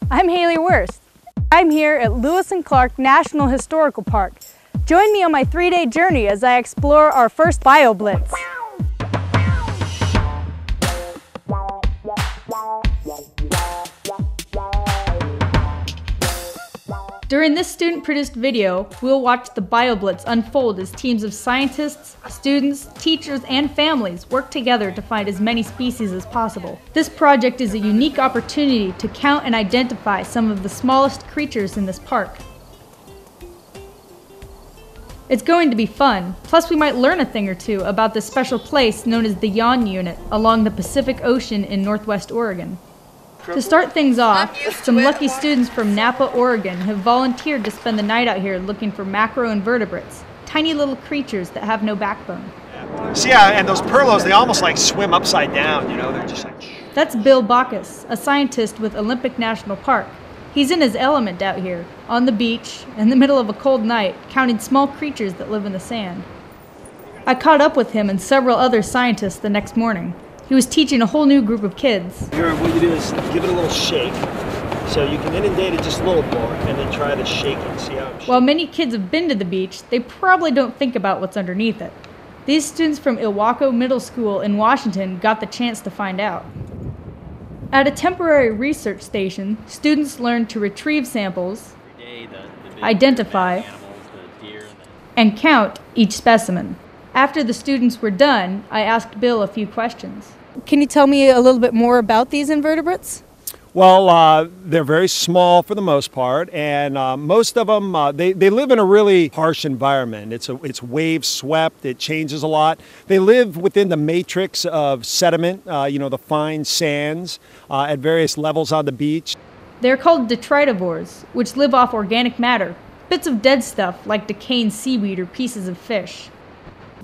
I'm Haley Wurst. I'm here at Lewis and Clark National Historical Park. Join me on my 3-day journey as I explore our first BioBlitz. During this student-produced video, we'll watch the BioBlitz unfold as teams of scientists, students, teachers, and families work together to find as many species as possible. This project is a unique opportunity to count and identify some of the smallest creatures in this park. It's going to be fun, plus we might learn a thing or two about this special place known as the Yawn Unit along the Pacific Ocean in Northwest Oregon. To start things off, some lucky students from Napa, Oregon have volunteered to spend the night out here looking for macroinvertebrates, tiny little creatures that have no backbone. See, and those perlos, they almost like swim upside down, you know, they're just like... That's Bill Bacchus, a scientist with Olympic National Park. He's in his element out here, on the beach, in the middle of a cold night, counting small creatures that live in the sand. I caught up with him and several other scientists the next morning. He was teaching a whole new group of kids. Here, what you do is give it a little shake. So you can inundate it just a little more and then try to shake it. See how it shakes? While many kids have been to the beach, they probably don't think about what's underneath it. These students from Ilwaco Middle School in Washington got the chance to find out. At a temporary research station, students learned to retrieve samples, identify, and count each specimen. After the students were done, I asked Bill a few questions. Can you tell me a little bit more about these invertebrates? Well, they're very small for the most part, and most of them, they live in a really harsh environment. It's wave swept, it changes a lot. They live within the matrix of sediment, you know, the fine sands at various levels on the beach. They're called detritivores, which live off organic matter, bits of dead stuff like decaying seaweed or pieces of fish.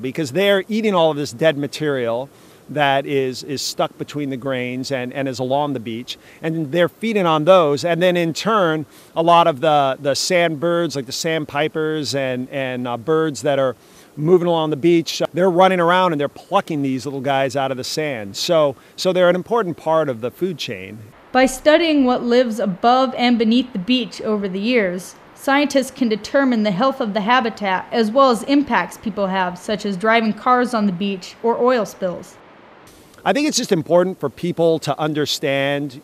Because they're eating all of this dead material that is stuck between the grains and is along the beach, and they're feeding on those, and then in turn a lot of the sand birds like the sandpipers and birds that are moving along the beach, they're running around and they're plucking these little guys out of the sand. So they're an important part of the food chain. By studying what lives above and beneath the beach over the years, scientists can determine the health of the habitat as well as impacts people have, such as driving cars on the beach or oil spills. I think it's just important for people to understand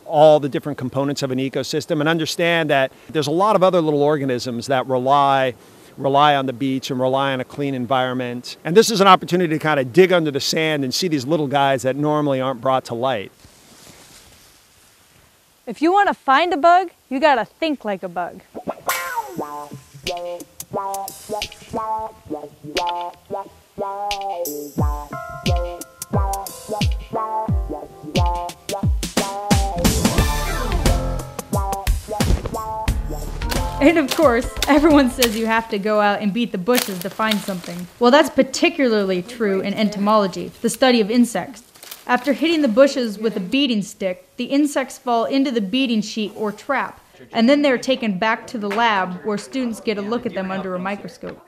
all the different components of an ecosystem and understand that there's a lot of other little organisms that rely on the beach and rely on a clean environment. And this is an opportunity to kind of dig under the sand and see these little guys that normally aren't brought to light. If you want to find a bug, you gotta think like a bug. And of course, everyone says you have to go out and beat the bushes to find something. Well, that's particularly true in entomology, the study of insects. After hitting the bushes with a beating stick, the insects fall into the beating sheet or trap, and then they're taken back to the lab where students get a look at them under a microscope.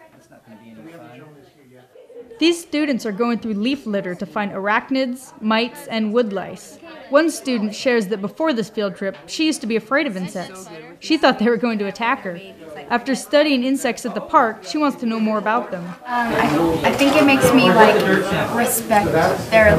These students are going through leaf litter to find arachnids, mites, and woodlice. One student shares that before this field trip, she used to be afraid of insects. She thought they were going to attack her. After studying insects at the park, she wants to know more about them. I think it makes me respect their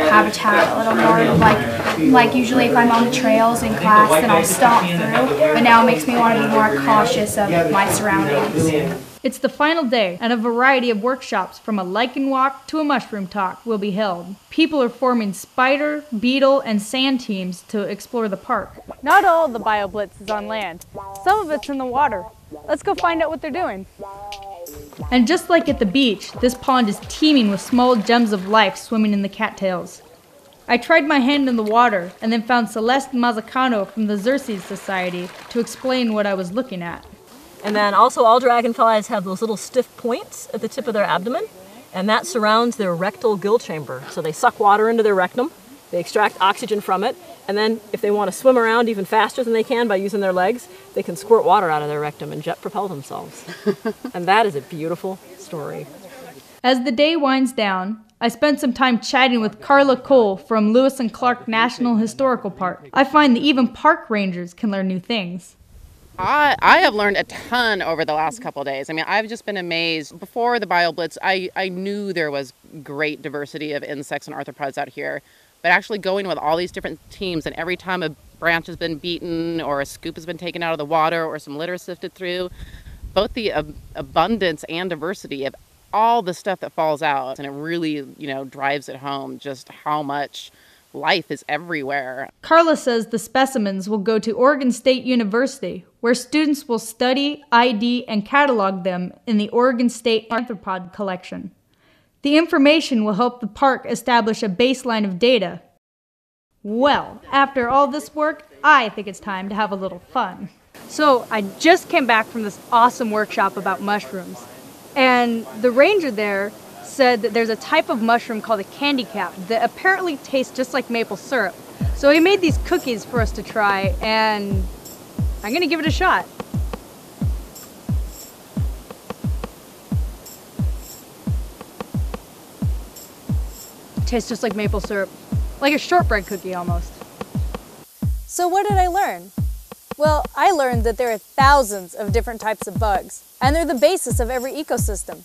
habitat a little more. Like usually if I'm on the trails in class, then I'll stomp through. But now it makes me want to be more cautious of my surroundings. It's the final day, and a variety of workshops from a lichen walk to a mushroom talk will be held. People are forming spider, beetle, and sand teams to explore the park. Not all of the BioBlitz is on land. Some of it's in the water. Let's go find out what they're doing. And just like at the beach, this pond is teeming with small gems of life swimming in the cattails. I tried my hand in the water and then found Celeste Mazzacano from the Xerces Society to explain what I was looking at. And then also all dragonflies have those little stiff points at the tip of their abdomen, and that surrounds their rectal gill chamber. So they suck water into their rectum, they extract oxygen from it, and then if they want to swim around even faster than they can by using their legs, they can squirt water out of their rectum and jet propel themselves. And that is a beautiful story. As the day winds down, I spent some time chatting with Carla Cole from Lewis and Clark National Historical Park. I find that even park rangers can learn new things. I have learned a ton over the last couple of days. I mean, I've just been amazed. Before the BioBlitz, I knew there was great diversity of insects and arthropods out here. But actually going with all these different teams, and every time a branch has been beaten or a scoop has been taken out of the water or some litter sifted through, both the abundance and diversity of all the stuff that falls out, and it really, drives it home just how much life is everywhere. Carla says the specimens will go to Oregon State University, where students will study, ID, and catalog them in the Oregon State Arthropod collection. The information will help the park establish a baseline of data. Well, after all this work, I think it's time to have a little fun. So I just came back from this awesome workshop about mushrooms, and the ranger there said that there's a type of mushroom called a candy cap that apparently tastes just like maple syrup. So he made these cookies for us to try, and I'm gonna give it a shot. Tastes just like maple syrup, like a shortbread cookie almost. So what did I learn? Well, I learned that there are thousands of different types of bugs, and they're the basis of every ecosystem.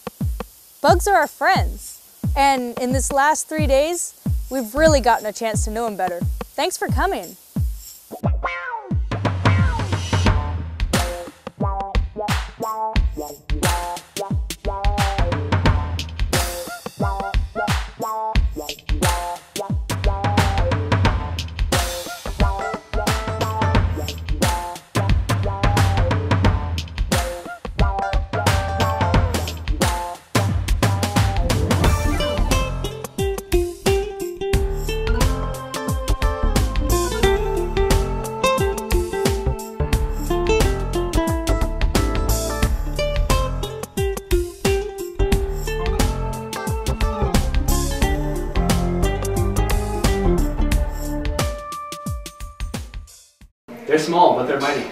Bugs are our friends, and in this last 3 days, we've really gotten a chance to know them better. Thanks for coming. They're small, but they're mighty.